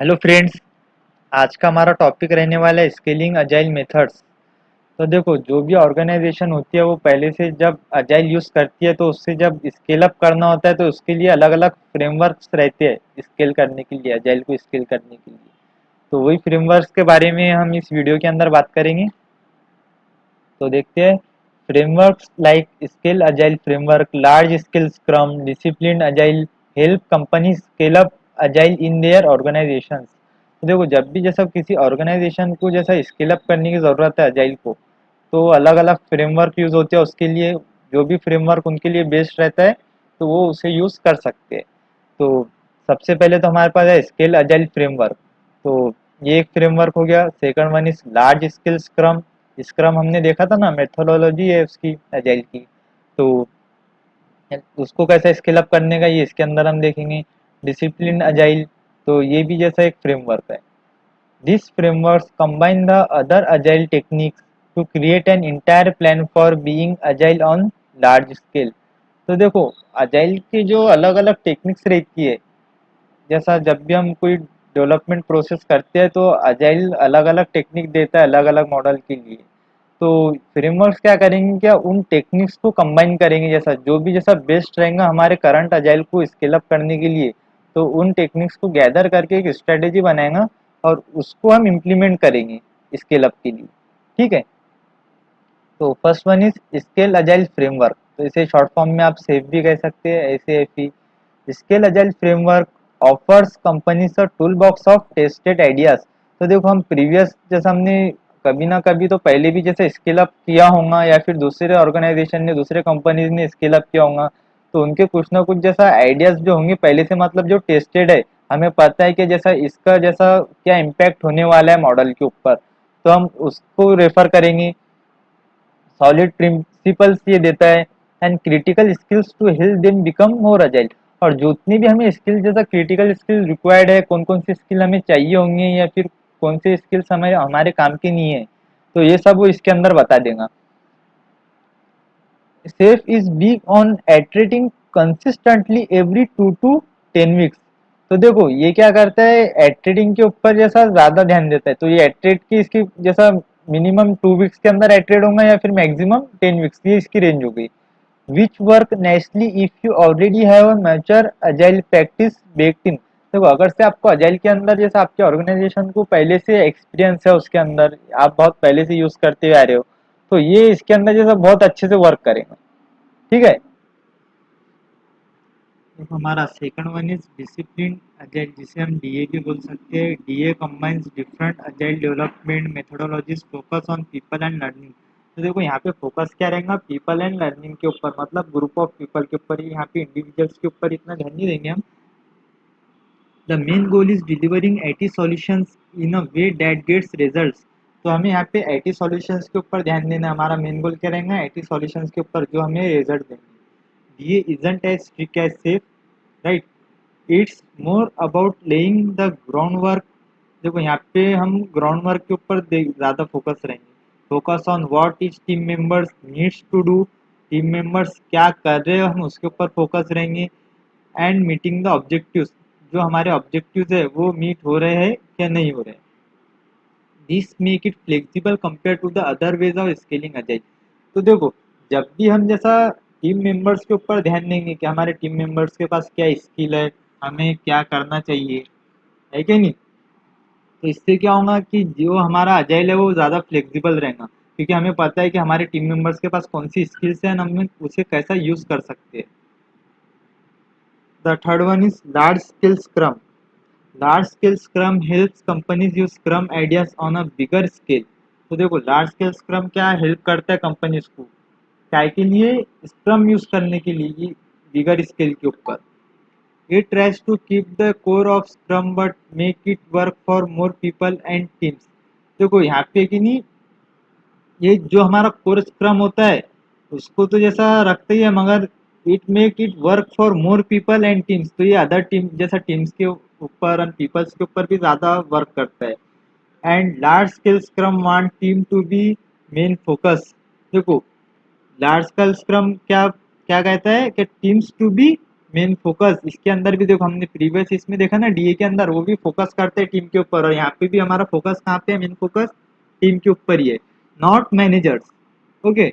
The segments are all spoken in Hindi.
Hello friends. आज का हमारा टॉपिक रहने वाला है स्केलिंग अजाइल मेथड्स। तो देखो, जो भी ऑर्गेनाइजेशन होती है वो पहले से जब अजाइल यूज़ करती है तो उससे जब स्केल अप करना होता है तो उसके लिए अलग अलग फ्रेमवर्क्स रहते हैं स्केल करने के लिए, अजाइल को स्केल करने के लिए। तो वही फ्रेमवर्क्स के बारे में हम इस वीडियो के अंदर बात करेंगे। तो देखते हैं। Frameworks like scale agile framework, large scale scrum, discipline agile help company scale up agile in their organisation. तो देखो, जब भी जैसा किसी ऑर्गेनाइजेशन को जैसा स्केल अप करने की ज़रूरत है अजाइल को, तो अलग अलग फ्रेमवर्क यूज़ होते हैं उसके लिए। जो भी फ्रेमवर्क उनके लिए बेस्ट रहता है तो वो उसे यूज़ कर सकते हैं। तो सबसे पहले तो हमारे पास है स्केल अजाइल फ्रेमवर्क। तो ये एक फ्रेमवर्क हो गया। Second one is large scale scrum. Scrum हमने देखा था ना, मेथोडोलॉजी है उसकी अजाइल की। तो उसको कैसे स्केल अप करने का ये इसके अंदर हम देखेंगे। डिसिप्लिन अजाइल, तो ये भी जैसा एक फ्रेमवर्क है। This framework combine the other agile techniques to create an entire plan for being agile on large scale. तो देखो, अजाइल की जो अलग अलग टेक्निक्स रहती है, जैसा जब भी हम कोई डेवलपमेंट प्रोसेस करते हैं तो अजाइल अलग अलग टेक्निक देता है अलग अलग मॉडल के लिए। तो फ्रेमवर्क्स क्या करेंगे, क्या उन टेक्निक्स को कंबाइन करेंगे, जैसा जो भी जैसा बेस्ट रहेगा हमारे करंट अजाइल को स्केल अप करने के लिए। तो उन टेक्निक्स को गैदर करके एक स्ट्रेटेजी बनाएगा और उसको हम इम्प्लीमेंट करेंगे स्केल अप के लिए। ठीक है। तो first one is scale agile framework. तो इसे शॉर्ट फॉर्म में आप सेफ भी कह सकते हैं, ऐसे F he. Scale agile framework offers companies a tool box of tested ideas. तो देखो, हम प्रीवियस जैसे हमने कभी ना कभी तो पहले भी जैसे स्केल अप किया होगा या फिर दूसरे ऑर्गेनाइजेशन ने, दूसरे कंपनीज ने स्केल अप किया होगा। तो उनके कुछ ना कुछ जैसा आइडियाज जो होंगे पहले से, मतलब जो टेस्टेड है, हमें पता है कि जैसा इसका जैसा क्या इम्पैक्ट होने वाला है मॉडल के ऊपर, तो हम उसको रेफर करेंगे। सॉलिड प्रिंसिपल्स ये देता है and critical skills to help them become more agile. और जितनी भी हमें स्किल जैसा क्रिटिकल स्किल रिक्वायर्ड है, कौन कौन सी स्किल हमें चाहिए होंगे या फिर कौन से स्किल्स हमें हमारे काम की नहीं है, तो ये सब वो इसके अंदर बता देगा। SAFe is big on iterating consistently every 2 to 10 weeks. तो देखो, ये क्या करता है, एटरेटिंग के ऊपर जैसा ज्यादा ध्यान देता है। तो ये एटरेट की इसकी जैसा मिनिमम 2 वीक्स के अंदर एटरेट होगा या फिर मैक्सिमम 10 वीक्स, ये इसकी रेंज हो गई। Which work naturally if you already have a mature agile practice baked in. देखो, अगर से आपको अजाइल के अंदर जैसा आपके ऑर्गेनाइजेशन को पहले से एक्सपीरियंस है, उसके अंदर आप बहुत पहले से यूज करते हुए आ रहे हो, तो ये इसके अंदर जैसा बहुत अच्छे से वर्क करेगा। ठीक है। तो हमारा second one is discipline agile, जिसे हम डीए भी बोल सकते हैं। DA combines different agile development methodologies, focus on people and learning. तो देखो, यहाँ पे फोकस क्या रहेगा, पीपल एंड लर्निंग के ऊपर, मतलब ग्रुप ऑफ पीपल के ऊपर ही, यहाँ पे इंडिविजुअल्स के ऊपर इतना ध्यान नहीं देंगे हम। The main goal is delivering IT solutions in a way that gets results. तो हमें यहाँ पे आईटी सॉल्यूशंस के ऊपर ध्यान देना है। हमारा मेन गोल क्या रहेगा, आईटी सॉल्यूशंस के ऊपर जो हमें रिजल्ट देंगे। ये isn't as strict as safe, right. It's more about laying the ground work. देखो, यहाँ पे हम ग्राउंड वर्क के ऊपर ज़्यादा फोकस रहेंगे। Focus on what each team members needs to do. Team members क्या कर रहे हैं हम उसके ऊपर फोकस रहेंगे। एंड मीटिंग द ऑब्जेक्टिव्स, जो हमारे ऑब्जेक्टिव्स है वो मीट हो रहे हैं या नहीं हो रहे हैं। This make it flexible compare to the other ways of scaling agile. तो देखो, जब भी हम जैसा टीम मेंबर्स के ऊपर ध्यान देंगे कि हमारे टीम मेंबर्स के पास क्या स्किल है, हमें क्या करना चाहिए, है कि नहीं। तो इससे क्या होगा कि जो हमारा अजाइल है वो ज़्यादा फ्लेक्सिबल रहेगा, क्योंकि हमें पता है कि हमारे टीम मेंबर्स के पास कौन सी स्किल्स हैं, हम उसे कैसा यूज़ कर सकते हैं। The third one is large scale scrum. Large scale scrum helps companies use scrum ideas on a bigger scale. तो देखो, लार्ज स्केल स्क्रम क्या हेल्प करता है कंपनीज को, क्या के लिए, स्क्रम यूज करने के लिए बिगर स्केल के ऊपर। It tries to keep the core of scrum but make it work for more people and teams. देखो, यहाँ पे कि नहीं, ये जो हमारा कोर स्क्रम होता है उसको तो जैसा रखते ही है, मगर it make it work for more people and teams. तो ये अदर टीम जैसा टीम्स के ऊपर एंड पीपल्स के ऊपर भी ज़्यादा वर्क करता है। And large scale scrum want team to be main focus. देखो, लार्ज स्केल स्क्रम क्या क्या कहता है कि teams to be main focus इसके अंदर भी देखो, हमने प्रीवियस इसमें देखा ना डीए के अंदर वो भी फोकस करते हैं टीम के ऊपर, और यहाँ पे भी हमारा फोकस कहाँ पे है, मेन फोकस टीम के ऊपर ही है, not managers. Okay,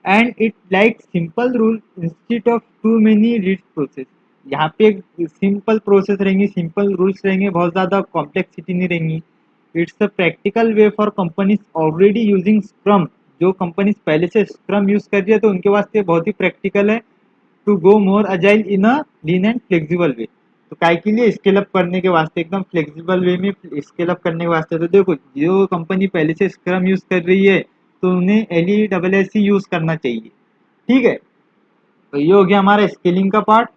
and it like simple rule instead of too many read process. यहाँ पे सिंपल प्रोसेस रहेंगी, सिंपल रूल्स रहेंगे, बहुत ज़्यादा कॉम्प्लेक्सिटी नहीं रहेंगी। It's a practical way for companies already using scrum. जो कंपनीज पहले से स्क्रम यूज कर रही है तो उनके वास्ते बहुत ही प्रैक्टिकल है to go more agile in a lean and flexible way. तो काय के लिए, स्केल अप करने के वास्ते, एकदम फ्लेक्सिबल वे में स्केल अप करने के वास्ते। तो देखो, जो कंपनी पहले से स्क्रम यूज कर रही है तो उन्हें L E double S use करना चाहिए। ठीक है, तो ये हो गया हमारा स्केलिंग का पार्ट।